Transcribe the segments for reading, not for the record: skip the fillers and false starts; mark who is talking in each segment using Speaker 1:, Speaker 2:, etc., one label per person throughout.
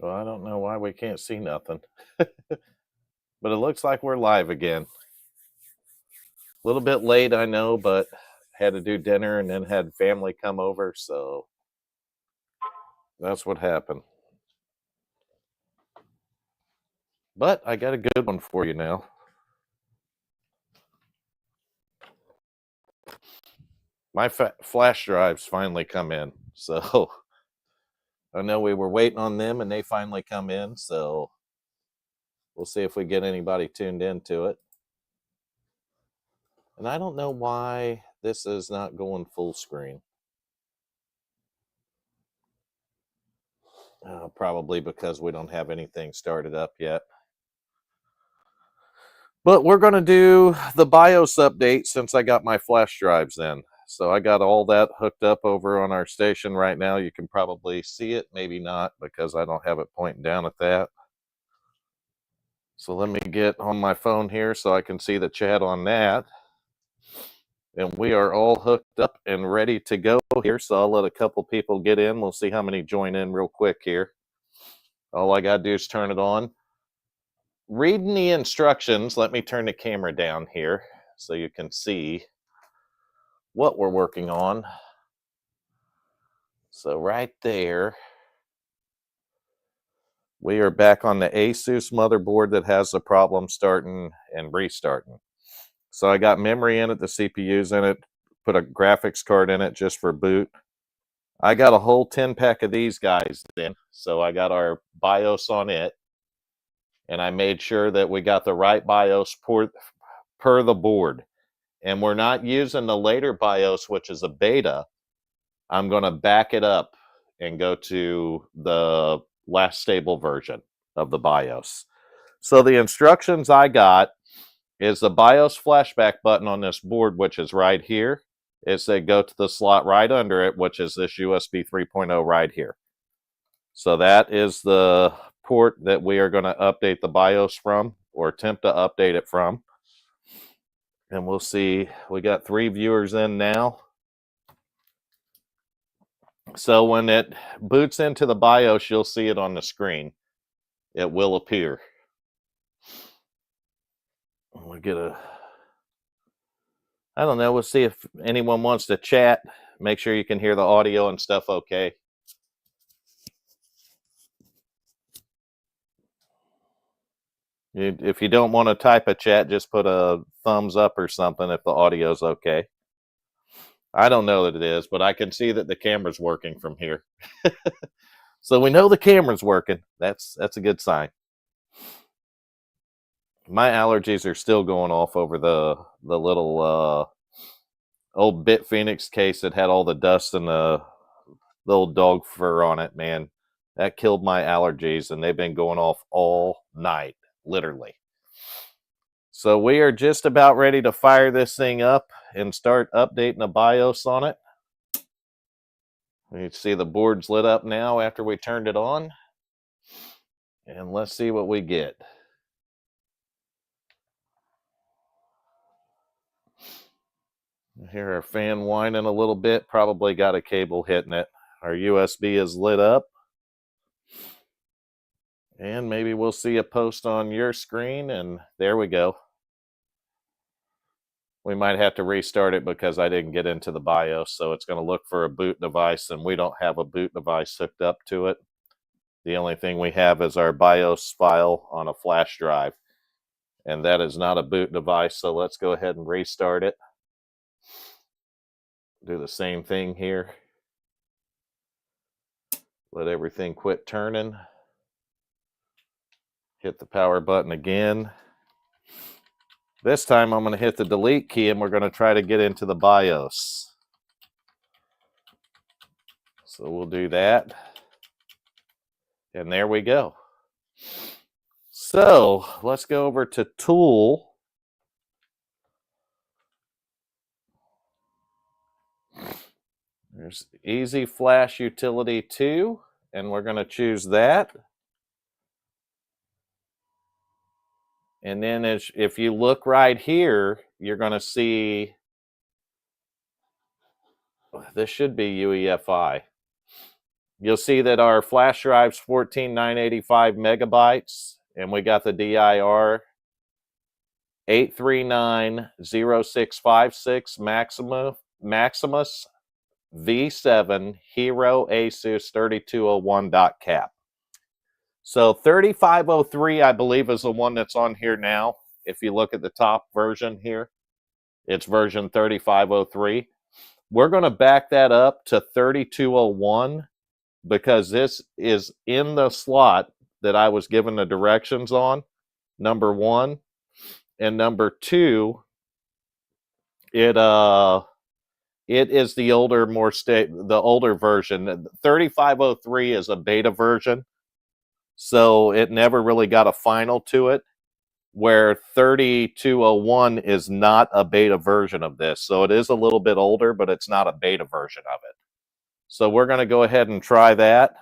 Speaker 1: Well, I don't know why we can't see nothing. But it looks like we're live again. A little bit late, I know, but had to do dinner and then had family come over, so that's what happened. But I got a good one for you now. My flash drives finally come in, so I know we were waiting on them and they finally come in, so we'll see if we get anybody tuned into it. And I don't know why this is not going full screen. Probably because we don't have anything started up yet. But we're going to do the BIOS update since I got my flash drives in. So I got all that hooked up over on our station right now. You can probably see it, maybe not, because I don't have it pointing down at that. So let me get on my phone here so I can see the chat on that. And we are all hooked up and ready to go here. So I'll let a couple people get in. We'll see how many join in real quick here. All I got to do is turn it on. Reading the instructions, let me turn the camera down here so you can see what we're working on. So right there, we are back on the Asus motherboard that has the problem starting and restarting. So I got memory in it, the CPU's in it, put a graphics card in it just for boot. I got a whole 10-pack of these guys in, so I got our BIOS on it, and I made sure that we got the right BIOS port per the board. And we're not using the later BIOS, which is a beta. I'm going to back it up and go to the last stable version of the BIOS. So the instructions I got is the BIOS flashback button on this board, which is right here. It said go to the slot right under it, which is this USB 3.0 right here. So that is the port that we are going to update the BIOS from, or attempt to update it from. And we'll see. We got 3 viewers in now. So when it boots into the BIOS, you'll see it on the screen. It will appear. We'll get a... I don't know. We'll see if anyone wants to chat. Make sure you can hear the audio and stuff okay. If you don't want to type a chat, just put a thumbs up or something if the audio's okay. I don't know that it is, but I can see that the camera's working from here. So we know the camera's working. That's a good sign. My allergies are still going off over the little old Bit Phoenix case that had all the dust and the little dog fur on it, man. That killed my allergies, and they've been going off all night, literally. So we are just about ready to fire this thing up and start updating the BIOS on it. You can see the board's lit up now after we turned it on. And let's see what we get. I hear our fan whining a little bit. Probably got a cable hitting it. Our USB is lit up. And maybe we'll see a post on your screen, and there we go. We might have to restart it because I didn't get into the BIOS, so it's going to look for a boot device, and we don't have a boot device hooked up to it. The only thing we have is our BIOS file on a flash drive, and that is not a boot device, so let's go ahead and restart it. Do the same thing here. Let everything quit turning. Hit the power button again. This time I'm going to hit the delete key and we're going to try to get into the BIOS. So we'll do that. And there we go. So let's go over to Tool. There's Easy Flash Utility 2, and we're going to choose that. And then if you look right here, you're going to see, this should be UEFI. You'll see that our flash drive's 14,985 megabytes, and we got the DIR 8390656 Maximus V7 Hero Asus 3201.cap. So 3503, I believe, is the one that's on here now. If you look at the top version here, it's version 3503. We're going to back that up to 3201 because this is in the slot that I was given the directions on, number one. And number two, it is the older, the older version. 3503 is a beta version, so it never really got a final to it, where 3201 is not a beta version of this. So it is a little bit older, but it's not a beta version of it. So we're going to go ahead and try that.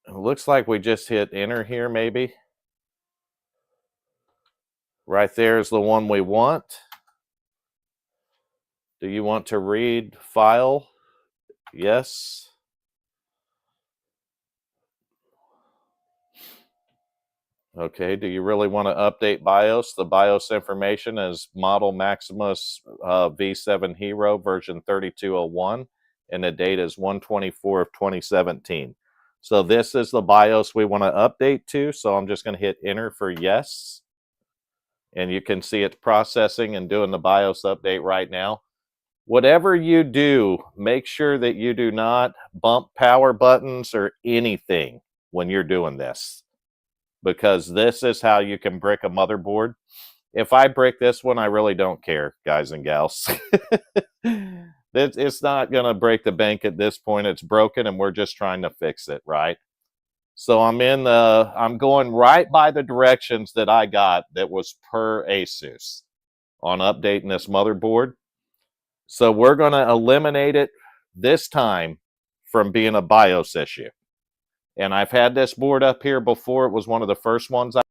Speaker 1: It looks like we just hit enter here, maybe. Right there is the one we want. Do you want to read file? Yes. Okay, do you really want to update BIOS? The BIOS information is Model Maximus V7 Hero version 3201, and the date is 1/24 of 2017. So this is the BIOS we want to update to, so I'm just going to hit enter for yes. And you can see it's processing and doing the BIOS update right now. Whatever you do, make sure that you do not bump power buttons or anything when you're doing this, because this is how you can brick a motherboard. If I brick this one, I really don't care, guys and gals. It's not going to break the bank at this point. It's broken, and we're just trying to fix it, right? So I'm going right by the directions that I got that was per Asus on updating this motherboard. So we're going to eliminate it this time from being a BIOS issue. And I've had this board up here before. It was one of the first ones I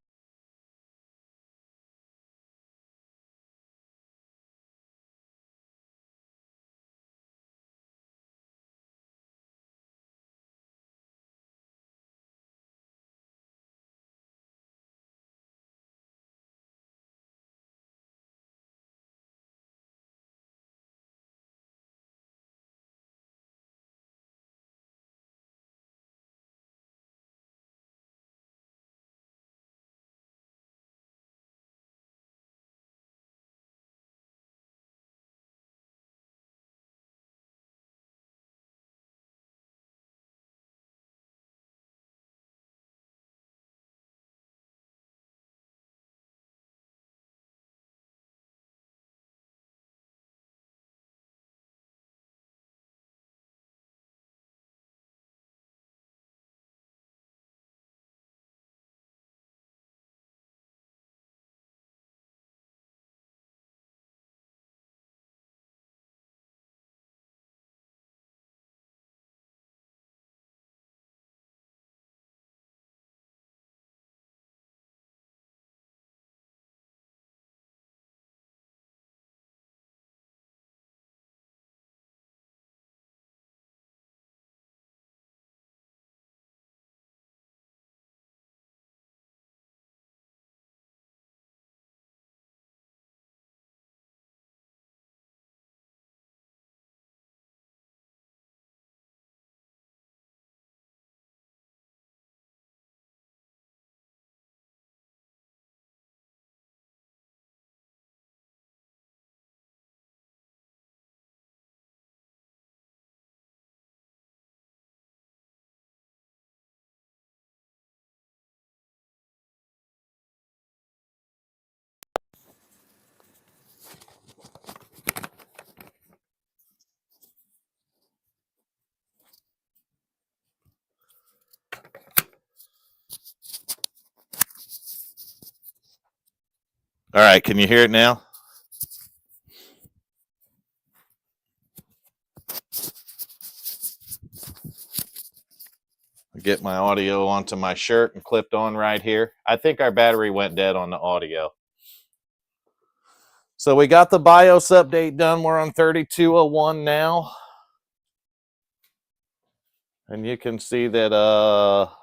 Speaker 1: All right, can you hear it now? Get my audio onto my shirt and clipped on right here. I think our battery went dead on the audio. So we got the BIOS update done. We're on 3201 now. And you can see that, well,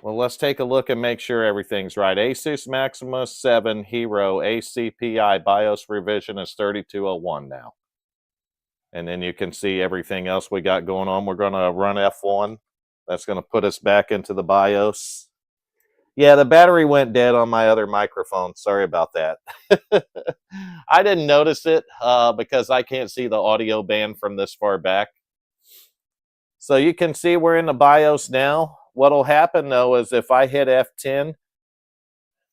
Speaker 1: let's take a look and make sure everything's right. Asus Maximus 7 Hero ACPI BIOS revision is 3201 now. And then you can see everything else we got going on. We're going to run F1. That's going to put us back into the BIOS. Yeah, the battery went dead on my other microphone. Sorry about that. I didn't notice it because I can't see the audio band from this far back. So you can see we're in the BIOS now. What'll happen though is if I hit F10,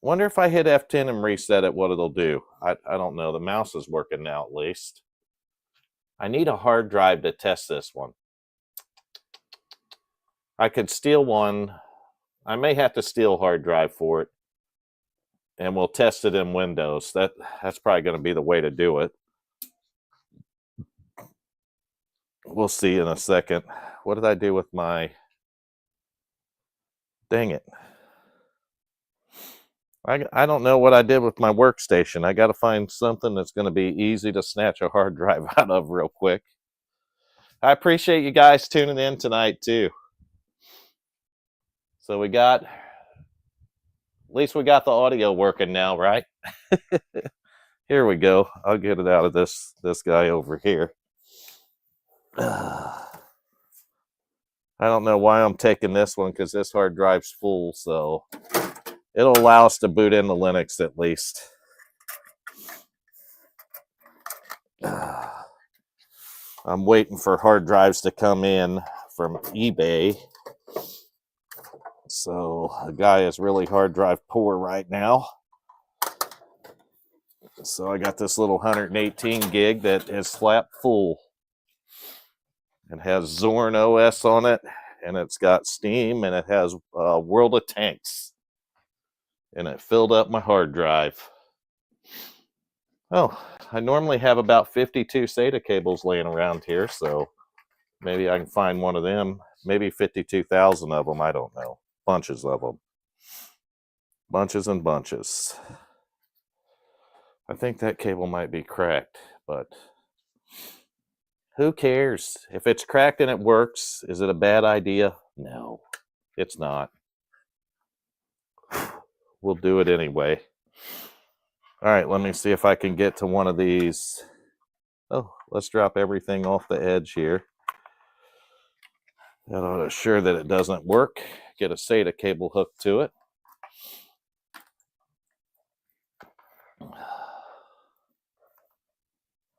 Speaker 1: wonder if I hit F10 and reset it, what it'll do. I don't know. The mouse is working now at least. I need a hard drive to test this one. I could steal one. I may have to steal a hard drive for it. And we'll test it in Windows. That's probably going to be the way to do it. We'll see in a second. What did I do with my... Dang it. I don't know what I did with my workstation. I got to find something that's going to be easy to snatch a hard drive out of real quick. I appreciate you guys tuning in tonight too. So we got... At least we got the audio working now, right? Here we go. I'll get it out of this guy over here. I don't know why I'm taking this one because this hard drive's full, so it'll allow us to boot into Linux at least. I'm waiting for hard drives to come in from eBay. So the guy is really hard drive poor right now. So I got this little 118 gig that is flat full. It has Zorn OS on it, and it's got Steam, and it has World of Tanks. And it filled up my hard drive. Oh, I normally have about 52 SATA cables laying around here, so maybe I can find one of them. Maybe 52,000 of them, I don't know. Bunches of them. Bunches and bunches. I think that cable might be cracked, but who cares? If it's cracked and it works, is it a bad idea? No, it's not. We'll do it anyway. All right, let me see if I can get to one of these. Oh, let's drop everything off the edge here. That'll assure that it doesn't work. Get a SATA cable hooked to it.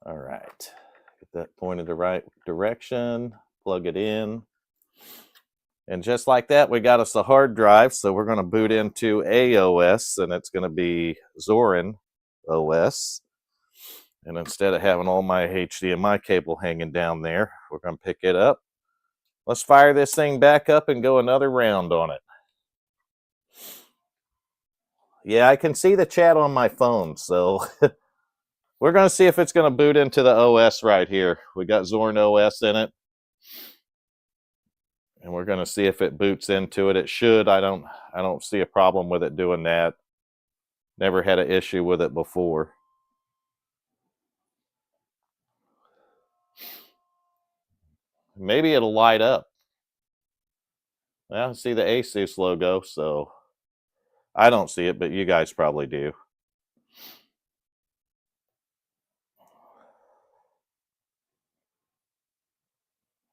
Speaker 1: All right, get that pointed the right direction, plug it in. And just like that, we got us a hard drive. So we're going to boot into AOS, and it's going to be Zorin OS. And instead of having all my HDMI cable hanging down there, we're going to pick it up. Let's fire this thing back up and go another round on it. Yeah, I can see the chat on my phone, so we're going to see if it's going to boot into the OS right here. We got Zorn OS in it. And we're going to see if it boots into it. It should. I don't see a problem with it doing that. Never had an issue with it before. Maybe it'll light up. Well, I see the Asus logo, so I don't see it, but you guys probably do.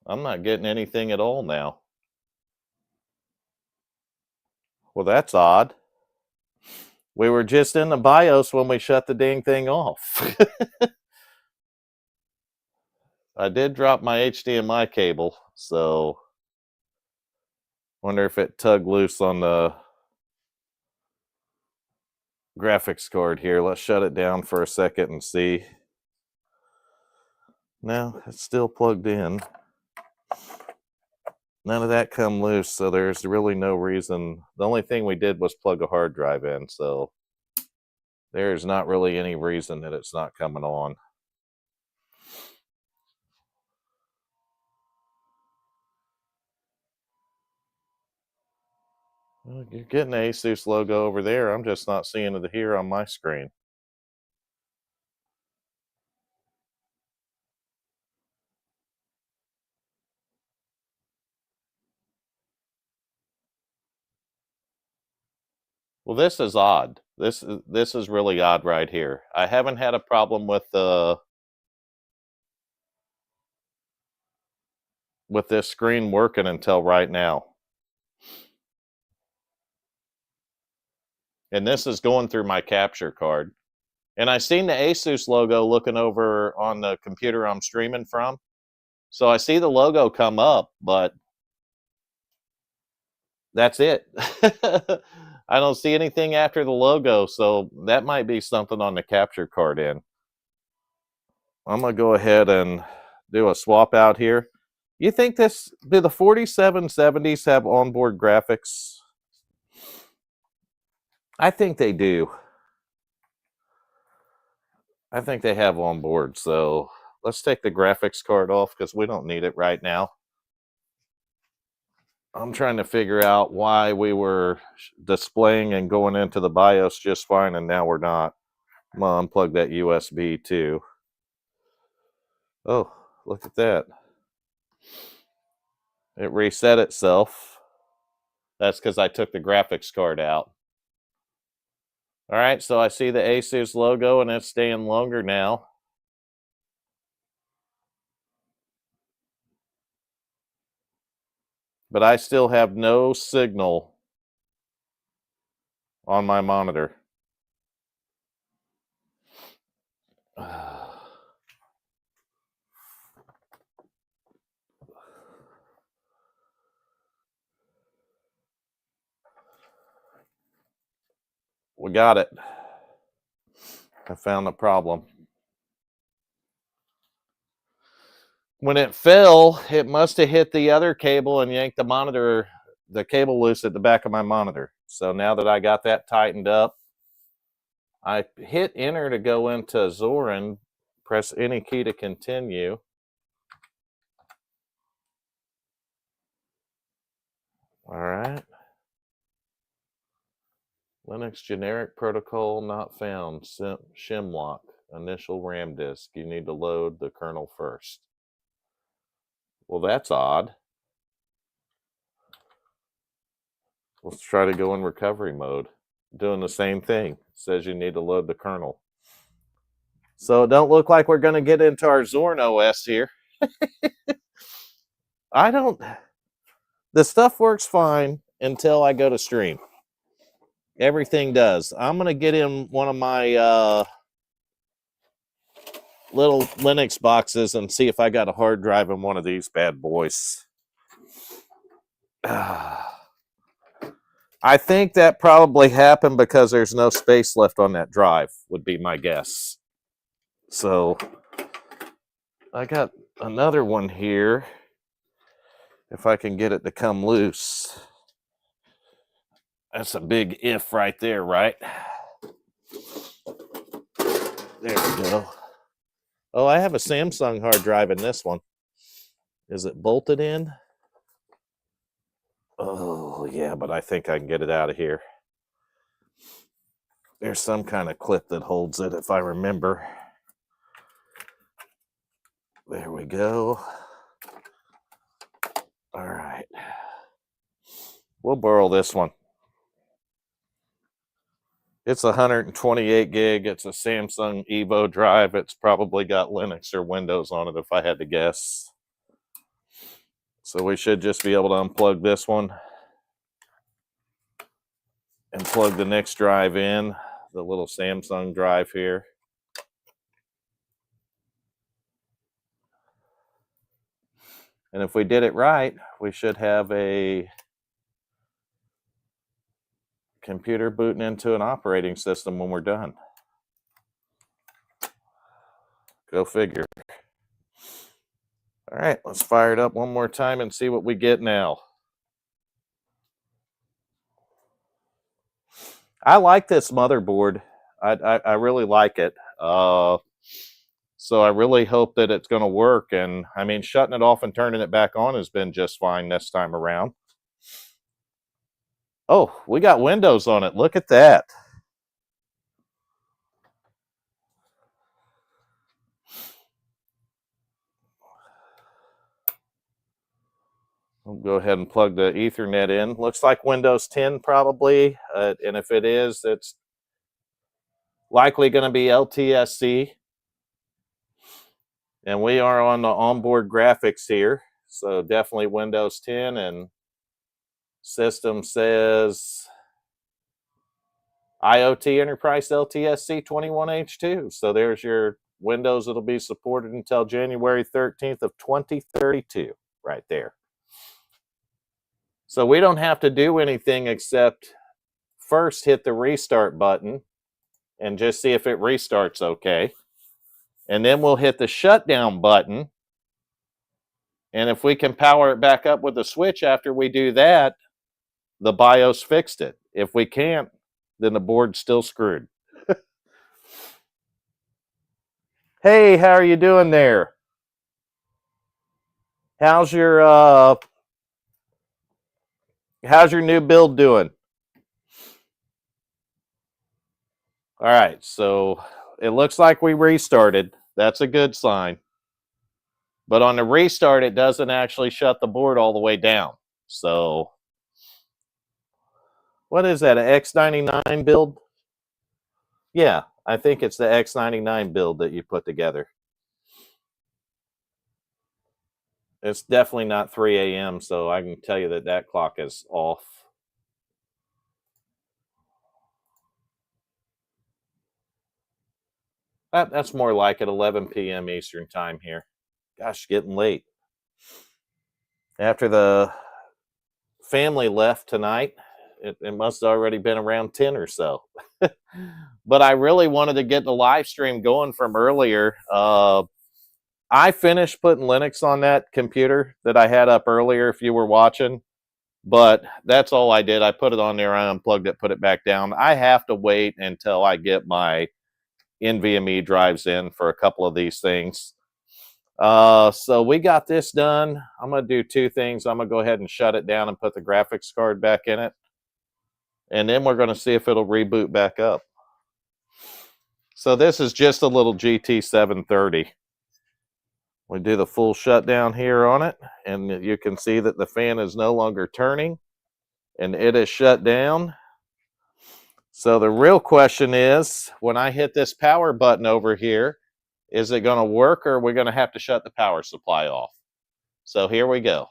Speaker 1: I'm not getting anything at all now. Well, that's odd. We were just in the BIOS when we shut the dang thing off. I did drop my HDMI cable, so wonder if it tugged loose on the graphics card here. Let's shut it down for a second and see. No, it's still plugged in. None of that come loose, so there's really no reason. The only thing we did was plug a hard drive in, so there's not really any reason that it's not coming on. Well, you're getting the Asus logo over there. I'm just not seeing it here on my screen. Well, this is odd. This is really odd right here. I haven't had a problem with this screen working until right now. And this is going through my capture card. And I seen the Asus logo looking over on the computer I'm streaming from. So I see the logo come up, but that's it. I don't see anything after the logo, so that might be something on the capture card end. I'm gonna go ahead and do a swap out here. You think do the 4770s have onboard graphics? I think they do. I think they have onboard, so let's take the graphics card off because we don't need it right now. I'm trying to figure out why we were displaying and going into the BIOS just fine and now we're not. I'm gonna unplug that USB too. Oh, look at that. It reset itself. That's because I took the graphics card out. All right, so I see the Asus logo and it's staying longer now. But I still have no signal on my monitor. We got it. I found the problem. When it fell, it must have hit the other cable and yanked the cable loose at the back of my monitor. So now that I got that tightened up, I hit enter to go into Zorin, press any key to continue. All right. Linux generic protocol not found. Shimlock, initial RAM disk. You need to load the kernel first. Well, that's odd. Let's try to go in recovery mode. Doing the same thing. It says you need to load the kernel. So it don't look like we're going to get into our Zorn OS here. The stuff works fine until I go to stream. Everything does. I'm going to get in one of my little Linux boxes and see if I got a hard drive in one of these bad boys. I think that probably happened because there's no space left on that drive, would be my guess. So I got another one here. If I can get it to come loose. That's a big if right there, right? There we go. Oh, I have a Samsung hard drive in this one. Is it bolted in? Oh, yeah, but I think I can get it out of here. There's some kind of clip that holds it, if I remember. There we go. All right. We'll borrow this one. It's 128 gig. It's a Samsung Evo drive. It's probably got Linux or Windows on it, if I had to guess. So we should just be able to unplug this one and plug the next drive in, the little Samsung drive here. And if we did it right, we should have a computer booting into an operating system when we're done. Go figure. All right, let's fire it up one more time and see what we get now. I like this motherboard. I really like it. So I really hope that it's going to work. And I mean, shutting it off and turning it back on has been just fine this time around. Oh, we got Windows on it. Look at that. We'll go ahead and plug the Ethernet in. Looks like Windows 10 probably, and if it is, it's likely going to be LTSC. And we are on the onboard graphics here, so definitely Windows 10, and system says IoT Enterprise LTSC 21H2. So there's your Windows that'll be supported until January 13th of 2032 right there. So we don't have to do anything except first hit the restart button and just see if it restarts okay. And then we'll hit the shutdown button. And if we can power it back up with a switch after we do that, the BIOS fixed it. If we can't, then the board's still screwed. Hey, how are you doing there? How's your new build doing? All right, so it looks like we restarted. That's a good sign. But on the restart, it doesn't actually shut the board all the way down. So what is that, an X99 build? Yeah, I think it's the X99 build that you put together. It's definitely not 3 a.m., so I can tell you that that clock is off. That's more like at 11 p.m. Eastern time here. Gosh, getting late. After the family left tonight, it must have already been around 10 or so. But I really wanted to get the live stream going from earlier. I finished putting Linux on that computer that I had up earlier, if you were watching. But that's all I did. I put it on there, I unplugged it, put it back down. I have to wait until I get my NVMe drives in for a couple of these things. So we got this done. I'm going to do two things. I'm going to go ahead and shut it down and put the graphics card back in it. And then we're going to see if it'll reboot back up. So this is just a little GT730. We do the full shutdown here on it, and you can see that the fan is no longer turning, and it is shut down. So the real question is, when I hit this power button over here, is it going to work, or are we going to have to shut the power supply off? So here we go.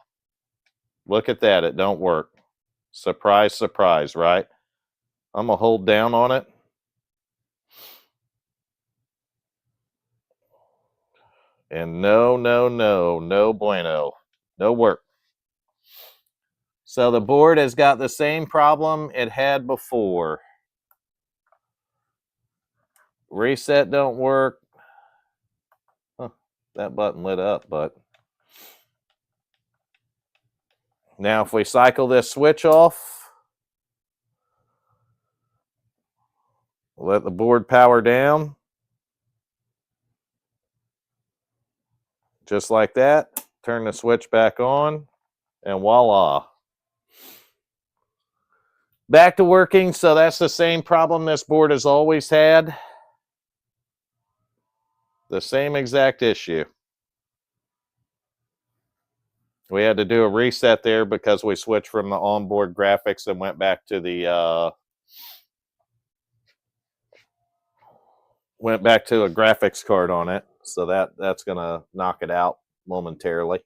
Speaker 1: Look at that. It don't work. Surprise, surprise, right? I'm going to hold down on it. And no bueno. No work. So the board has got the same problem it had before. Reset don't work. Huh, that button lit up, but now if we cycle this switch off, let the board power down. Just like that. Turn the switch back on, and voila. Back to working. So that's the same problem this board has always had. The same exact issue. We had to do a reset there because we switched from the onboard graphics and went back to the went back to a graphics card on it. So that's gonna knock it out momentarily.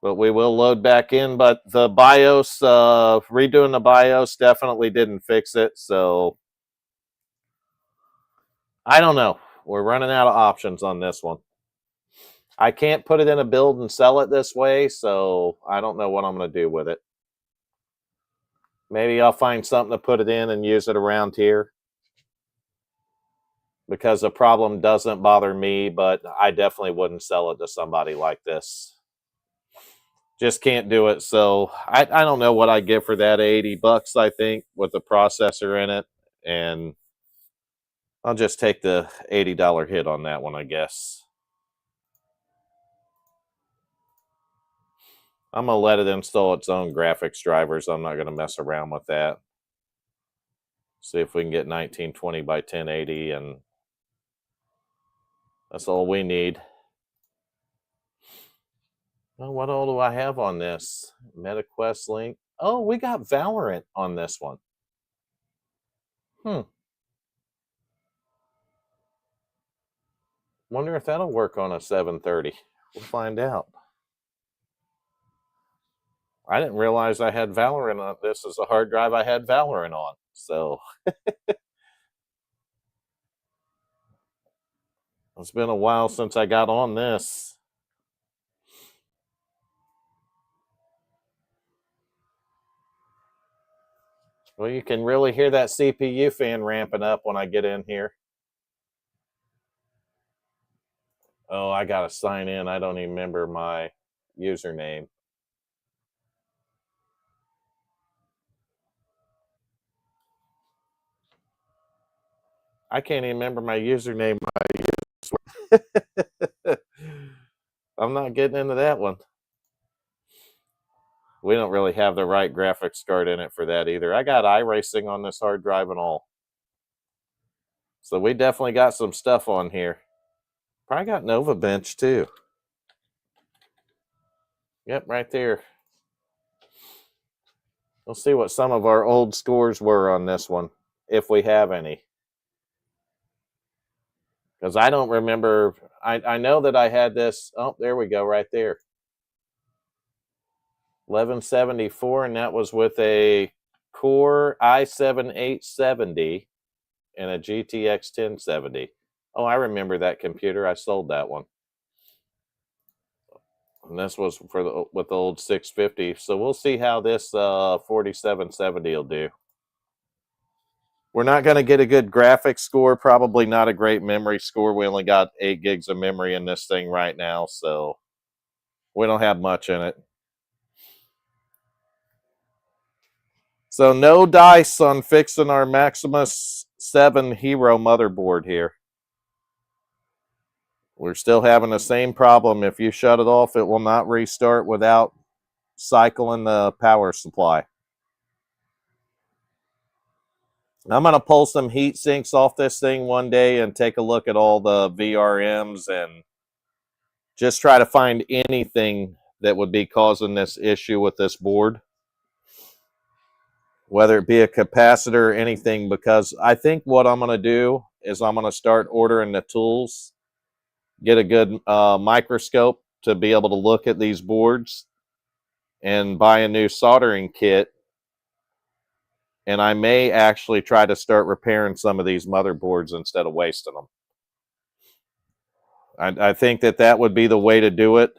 Speaker 1: But we will load back in. But the BIOS, redoing the BIOS definitely didn't fix it. So I don't know. We're running out of options on this one. I can't put it in a build and sell it this way, so I don't know what I'm going to do with it. Maybe I'll find something to put it in and use it around here, because the problem doesn't bother me, but I definitely wouldn't sell it to somebody like this. Just can't do it. So I don't know what I get for that. 80 bucks, I think, with the processor in it. And I'll just take the $80 hit on that one, I guess. I'm going to let it install its own graphics drivers. I'm not going to mess around with that. See if we can get 1920 by 1080, and that's all we need. Well, what all do I have on this? MetaQuest link. Oh, we got Valorant on this one. Wonder if that'll work on a 730. We'll find out. I didn't realize I had Valorant on this as a hard drive I had Valorant on. So it's been a while since I got on this. Well, you can really hear that CPU fan ramping up when I get in here. Oh, I got to sign in. I don't even remember my username. I can't even remember my username. I'm not getting into that one. We don't really have the right graphics card in it for that either. I got iRacing on this hard drive and all. So we definitely got some stuff on here. Probably got Nova Bench too. Yep, right there. We'll see what some of our old scores were on this one, if we have any. Because I don't remember. I know that I had this. Oh, there we go, right there. 1174, and that was with a Core i7 870 and a GTX 1070. Oh, I remember that computer. I sold that one. And this was for with the old 650. So we'll see how this 4770 will do. We're not going to get a good graphics score, probably not a great memory score. We only got 8 gigs of memory in this thing right now, so we don't have much in it. So no dice on fixing our Maximus 7 Hero motherboard here. We're still having the same problem. If you shut it off, it will not restart without cycling the power supply. I'm going to pull some heat sinks off this thing one day and take a look at all the VRMs and just try to find anything that would be causing this issue with this board, whether it be a capacitor or anything, because I think what I'm going to do is I'm going to start ordering the tools, get a good microscope to be able to look at these boards, and buy a new soldering kit. And I may actually try to start repairing some of these motherboards instead of wasting them. I think that would be the way to do it.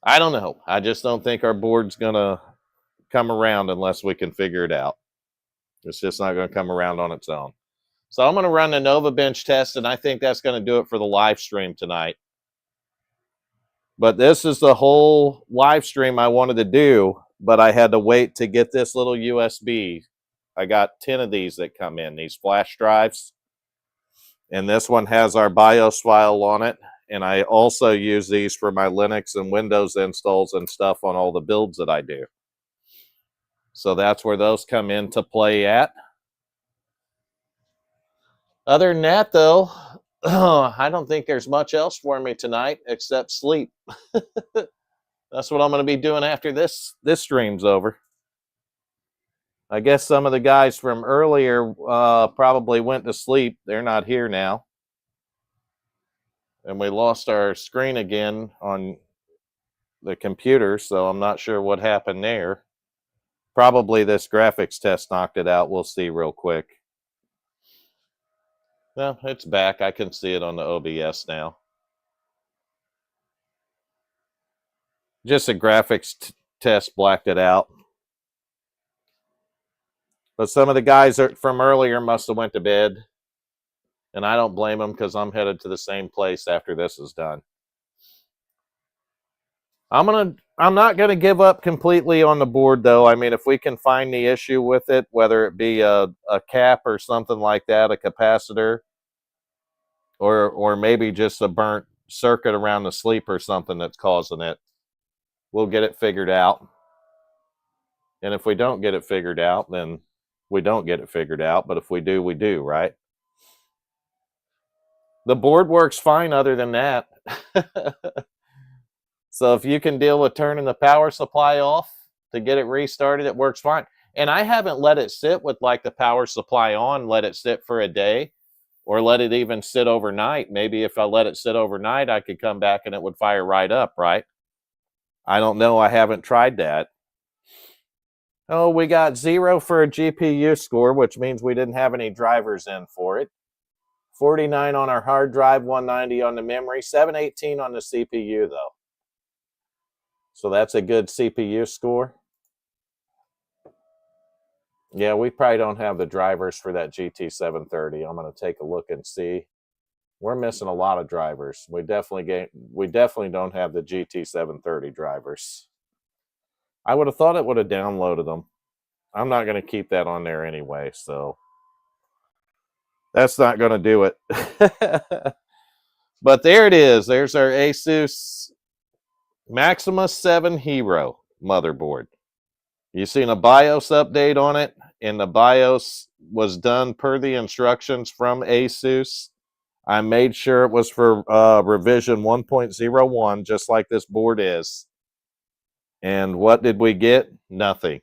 Speaker 1: I don't know. I just don't think our board's going to come around unless we can figure it out. It's just not going to come around on its own. So I'm going to run the Nova Bench test, and I think that's going to do it for the live stream tonight. But this is the whole live stream I wanted to do, but I had to wait to get this little USB. I got 10 of these that come in, these flash drives. And this one has our BIOS file on it. And I also use these for my Linux and Windows installs and stuff on all the builds that I do. So that's where those come into play at. Other than that, though, I don't think there's much else for me tonight except sleep. That's what I'm going to be doing after this stream's over. I guess some of the guys from earlier probably went to sleep. They're not here now. And we lost our screen again on the computer, so I'm not sure what happened there. Probably this graphics test knocked it out. We'll see real quick. Well, it's back. I can see it on the OBS now. Just a graphics test blacked it out. But some of the guys from earlier must have went to bed. And I don't blame them because I'm headed to the same place after this is done. I'm not gonna give up completely on the board though. I mean, if we can find the issue with it, whether it be a cap or something like that, a capacitor, or maybe just a burnt circuit around the sleep or something that's causing it, we'll get it figured out. And if we don't get it figured out, then we don't get it figured out. But if we do, we do, right? The board works fine other than that. So if you can deal with turning the power supply off to get it restarted, it works fine. And I haven't let it sit with like the power supply on, let it sit for a day or let it even sit overnight. Maybe if I let it sit overnight, I could come back and it would fire right up, right? I don't know. I haven't tried that. Oh, we got 0 for a GPU score, which means we didn't have any drivers in for it. 49 on our hard drive, 190 on the memory, 718 on the CPU, though. So that's a good CPU score. Yeah, we probably don't have the drivers for that GT730. I'm going to take a look and see. We're missing a lot of drivers. We definitely don't have the GT730 drivers. I would have thought it would have downloaded them. I'm not going to keep that on there anyway, so that's not going to do it. But there it is. There's our Asus Maximus 7 Hero motherboard. You seen a BIOS update on it, and the BIOS was done per the instructions from Asus. I made sure it was for revision 1.01, just like this board is. And what did we get? Nothing.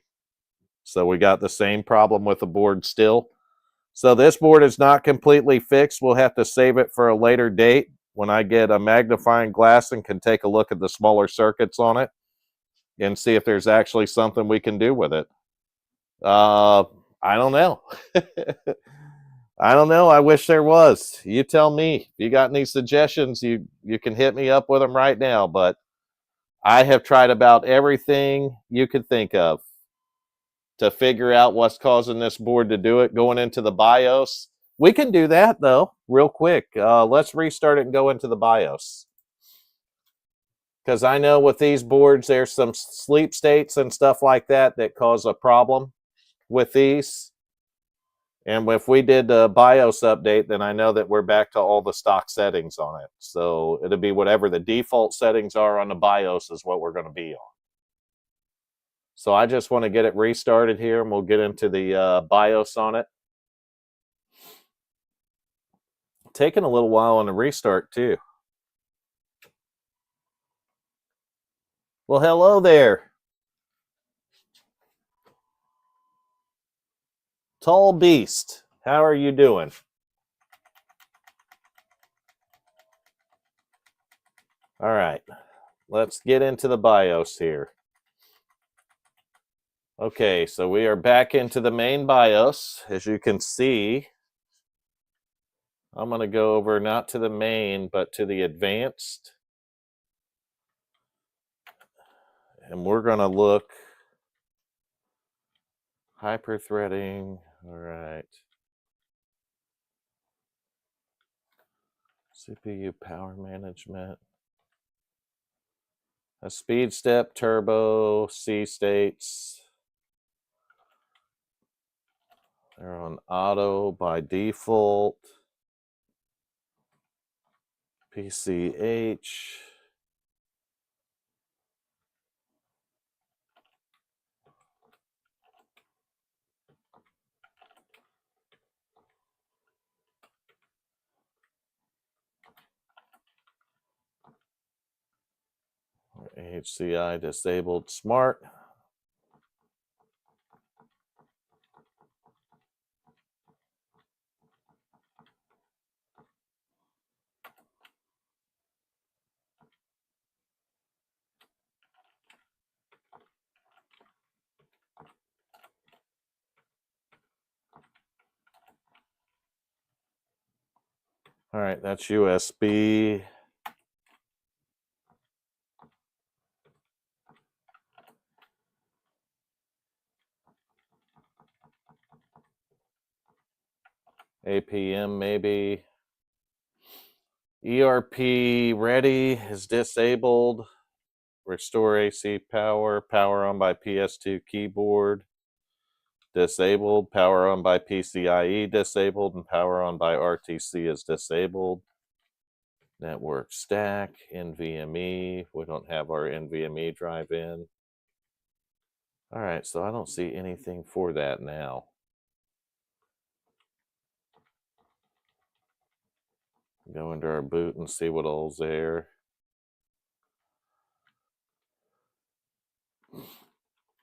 Speaker 1: So we got the same problem with the board still. So this board is not completely fixed. We'll have to save it for a later date when I get a magnifying glass and can take a look at the smaller circuits on it and see if there's actually something we can do with it. I don't know. I don't know. I wish there was. You tell me. If you got any suggestions, you can hit me up with them right now. But I have tried about everything you could think of to figure out what's causing this board to do it. Going into the BIOS. We can do that, though, real quick. Let's restart it and go into the BIOS. Because I know with these boards, there's some sleep states and stuff like that that cause a problem with these. And if we did a BIOS update, then I know that we're back to all the stock settings on it. So it'll be whatever the default settings are on the BIOS is what we're going to be on. So I just want to get it restarted here, and we'll get into the BIOS on it. Taking a little while on the restart, too. Well, hello there. Tall Beast, how are you doing? All right, let's get into the BIOS here. Okay, so we are back into the main BIOS. As you can see, I'm going to go over not to the main, but to the advanced. And we're going to look hyper-threading. All right. CPU power management. A speed step, turbo, C states. They're on auto by default. PCH. HCI disabled smart. All right, that's USB. APM maybe. ERP ready is disabled. Restore AC power. Power on by PS2 keyboard. Disabled. Power on by PCIe disabled. And power on by RTC is disabled. Network stack. NVMe. We don't have our NVMe drive in. All right, so I don't see anything for that now. Go into our boot and see what all's there.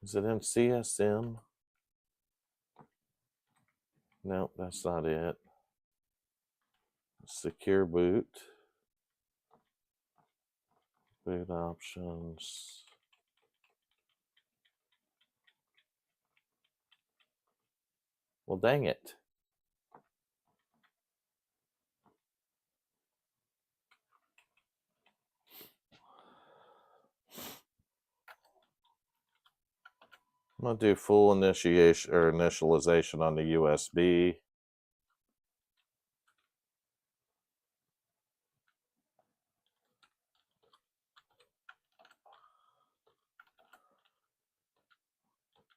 Speaker 1: Is it in CSM? No, that's not it. Secure boot. Boot options. Well, dang it. I'm going to do full initiation or initialization on the USB.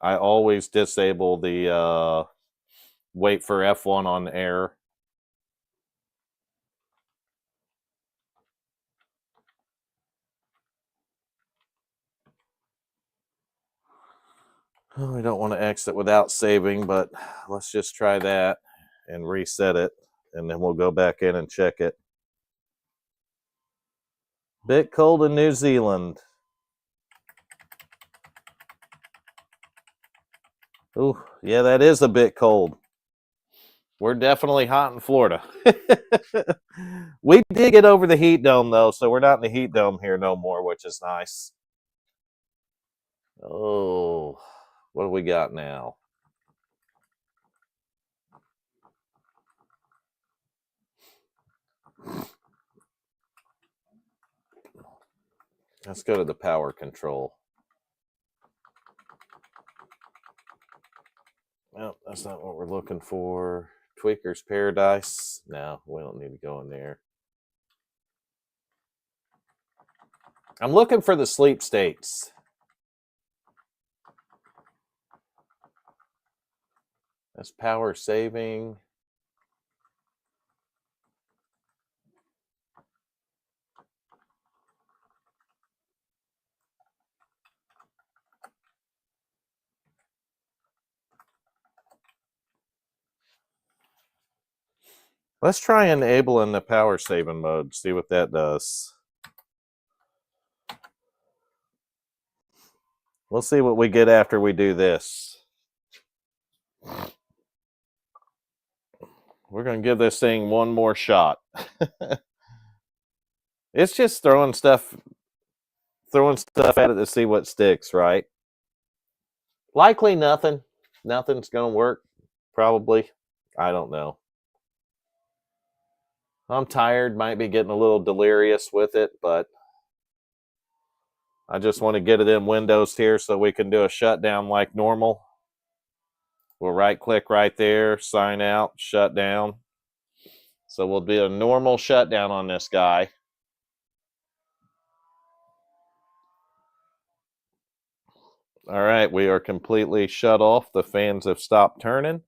Speaker 1: I always disable the wait for F1 on air. Oh, I don't want to exit without saving, but let's just try that and reset it, and then we'll go back in and check it. Bit cold in New Zealand. Ooh, yeah, that is a bit cold. We're definitely hot in Florida. We did get over the heat dome, though, so we're not in the heat dome here no more, which is nice. Oh, what do we got now? Let's go to the power control. Well, that's not what we're looking for. Tweaker's Paradise. No, we don't need to go in there. I'm looking for the sleep states. That's power saving. Let's try enabling the power saving mode, see what that does. We'll see what we get after we do this. We're going to give this thing one more shot. It's just throwing stuff at it to see what sticks, right? Likely nothing. Nothing's going to work, probably. I don't know. I'm tired, might be getting a little delirious with it, but I just want to get it in Windows here so we can do a shutdown like normal. We'll right-click right there, sign out, shut down. So we'll do a normal shutdown on this guy. All right, we are completely shut off. The fans have stopped turning.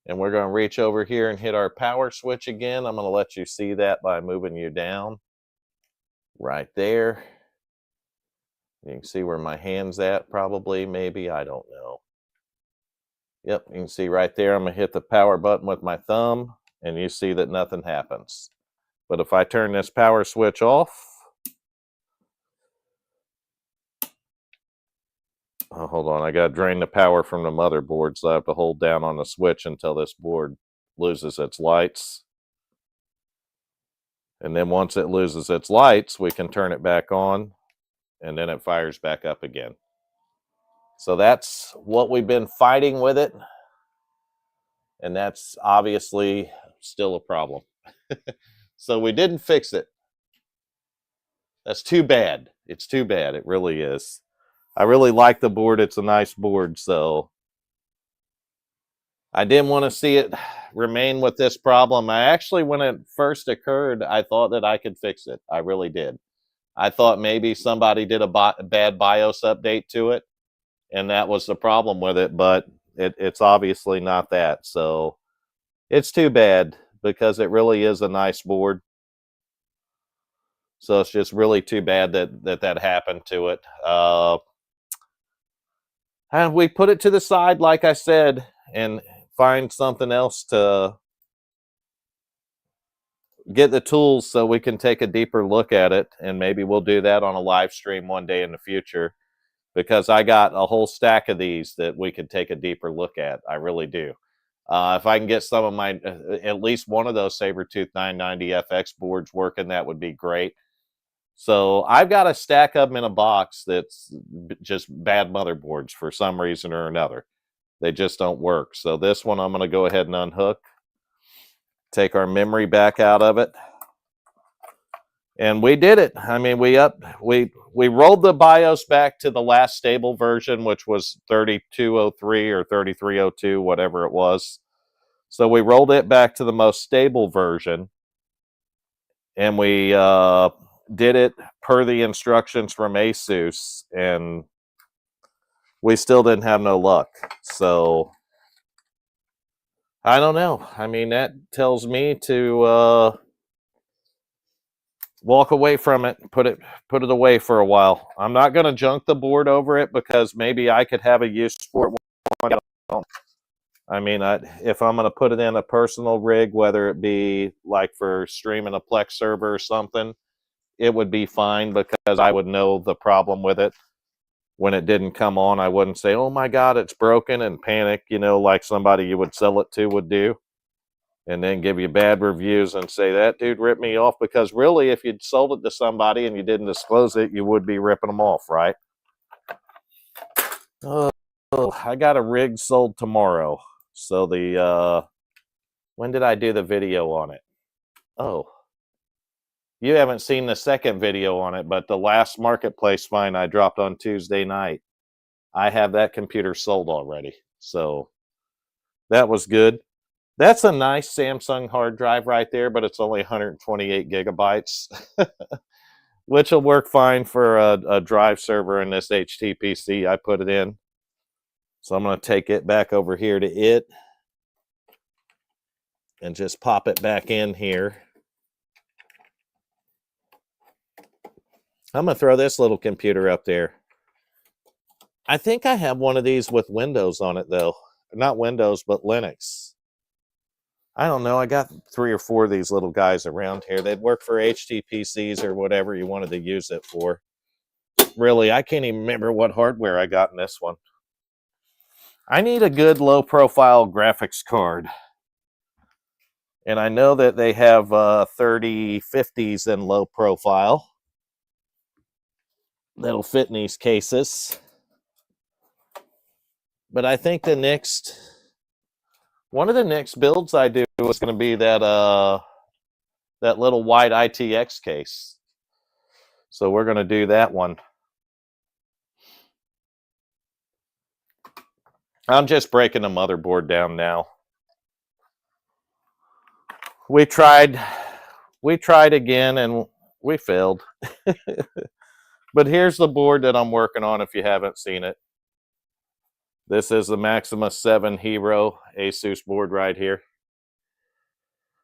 Speaker 1: And we're going to reach over here and hit our power switch again. I'm going to let you see that by moving you down. Right there. You can see where my hand's at, probably, maybe, I don't know. Yep, you can see right there, I'm going to hit the power button with my thumb, and you see that nothing happens. But if I turn this power switch off, oh, hold on, I got to drain the power from the motherboard, so I have to hold down on the switch until this board loses its lights. And then once it loses its lights, we can turn it back on, and then it fires back up again. So that's what we've been fighting with it. And that's obviously still a problem. So we didn't fix it. That's too bad. It's too bad. It really is. I really like the board. It's a nice board. So I didn't want to see it remain with this problem. I actually, when it first occurred, I thought that I could fix it. I really did. I thought maybe somebody did a bad BIOS update to it, and that was the problem with it, but it's obviously not that. So it's too bad because it really is a nice board. So it's just really too bad that happened to it. And we put it to the side, like I said, and find something else to get the tools so we can take a deeper look at it, and maybe we'll do that on a live stream one day in the future, because I got a whole stack of these that we could take a deeper look at. I really do. If I can get some of my, at least one of those Sabertooth 990 FX boards working, that would be great. So I've got a stack of them in a box that's just bad motherboards for some reason or another. They just don't work. So this one I'm going to go ahead and unhook, take our memory back out of it. And we did it. I mean, we rolled the BIOS back to the last stable version, which was 3203 or 3302, whatever it was. So we rolled it back to the most stable version, and we did it per the instructions from ASUS, and we still didn't have no luck. So I don't know. I mean, that tells me to walk away from it, put it away for a while. I'm not going to junk the board over it, because maybe I could have a use for it. I mean, if I'm going to put it in a personal rig, whether it be like for streaming a Plex server or something, it would be fine, because I would know the problem with it. When it didn't come on, I wouldn't say, oh my God, it's broken, and panic, you know, like somebody you would sell it to would do, and then give you bad reviews and say, that dude ripped me off. Because really, if you'd sold it to somebody and you didn't disclose it, you would be ripping them off, right? Oh, I got a rig sold tomorrow. So when did I do the video on it? Oh, you haven't seen the second video on it, but the last marketplace find I dropped on Tuesday night, I have that computer sold already. So that was good. That's a nice Samsung hard drive right there, but it's only 128 gigabytes, which will work fine for a drive server in this HTPC I put it in. So I'm going to take it back over here to it and just pop it back in here. I'm going to throw this little computer up there. I think I have one of these with Windows on it, though. Not Windows, but Linux. I don't know. I got 3 or 4 of these little guys around here. They'd work for HTPCs or whatever you wanted to use it for. Really, I can't even remember what hardware I got in this one. I need a good low-profile graphics card. And I know that they have 3050s in low profile that'll fit in these cases. But I think one of the next builds I do is going to be that little white ITX case. So we're going to do that one. I'm just breaking the motherboard down now. We tried again and we failed. But here's the board that I'm working on if you haven't seen it. This is the Maximus 7 Hero ASUS board right here.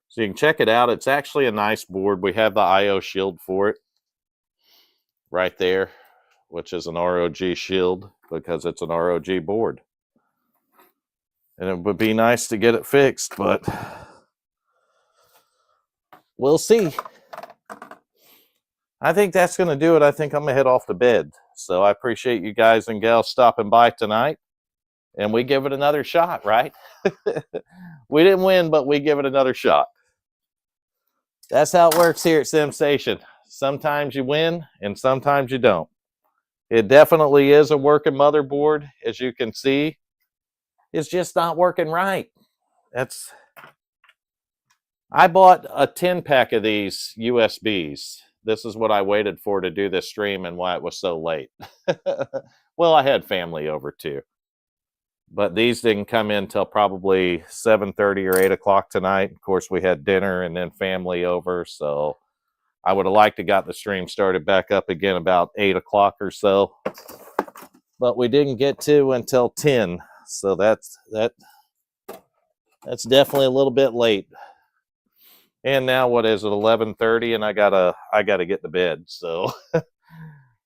Speaker 1: So you can check it out. It's actually a nice board. We have the IO shield for it right there, which is an ROG shield because it's an ROG board. And it would be nice to get it fixed, but we'll see. I think that's going to do it. I think I'm going to head off to bed. So I appreciate you guys and gals stopping by tonight. And we give it another shot, right? We didn't win, but we give it another shot. That's how it works here at SimSation. Sometimes you win, and sometimes you don't. It definitely is a working motherboard, as you can see. It's just not working right. I bought a 10-pack of these USBs. This is what I waited for to do this stream and why it was so late. Well, I had family over too. But these didn't come in till probably 7:30 or 8 o'clock tonight. Of course, we had dinner and then family over. So I would have liked to got the stream started back up again about 8 o'clock or so. But we didn't get to until 10. So that's definitely a little bit late. And now what is it, 11:30, and I gotta get to bed. So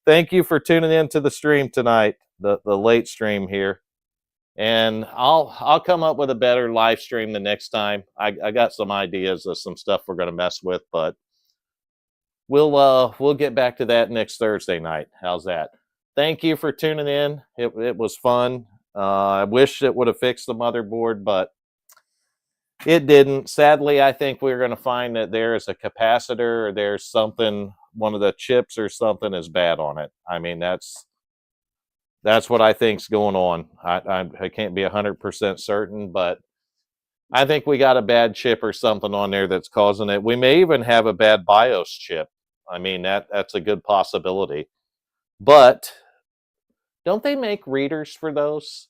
Speaker 1: thank you for tuning in to the stream tonight, the late stream here. And I'll come up with a better live stream the next time. I got some ideas of some stuff we're going to mess with, but we'll get back to that next Thursday night. How's that? Thank you for tuning in. It was fun. I wish it would have fixed the motherboard, but it didn't. Sadly, I think we're going to find that there is a capacitor or there's something, one of the chips or something is bad on it. I mean, that's what I think's going on. I can't be 100% certain, but I think we got a bad chip or something on there that's causing it. We may even have a bad BIOS chip. I mean, that's a good possibility. But don't they make readers for those?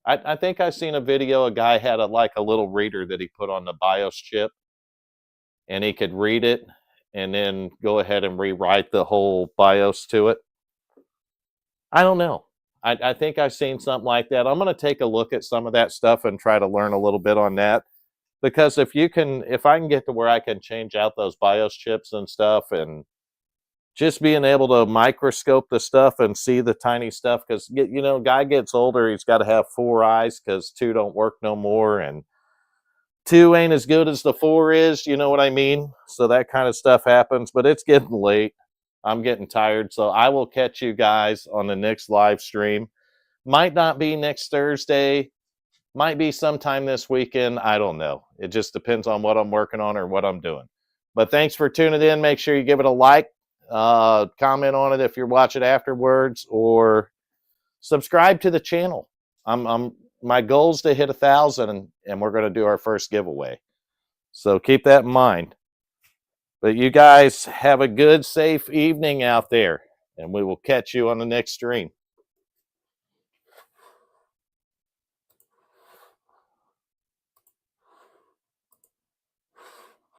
Speaker 1: I think I seen a video. A guy had a little reader that he put on the BIOS chip, and he could read it and then go ahead and rewrite the whole BIOS to it. I don't know. I think I've seen something like that. I'm going to take a look at some of that stuff and try to learn a little bit on that. Because if I can get to where I can change out those BIOS chips and stuff, and just being able to microscope the stuff and see the tiny stuff, because guy gets older, he's got to have 4 eyes because 2 don't work no more, and 2 ain't as good as the 4 is. You know what I mean? So that kind of stuff happens. But it's getting late. I'm getting tired, so I will catch you guys on the next live stream. Might not be next Thursday. Might be sometime this weekend. I don't know. It just depends on what I'm working on or what I'm doing. But thanks for tuning in. Make sure you give it a like, comment on it if you're watching afterwards, or subscribe to the channel. My goal is to hit 1,000, and we're going to do our first giveaway. So keep that in mind. But you guys have a good, safe evening out there, and we will catch you on the next stream.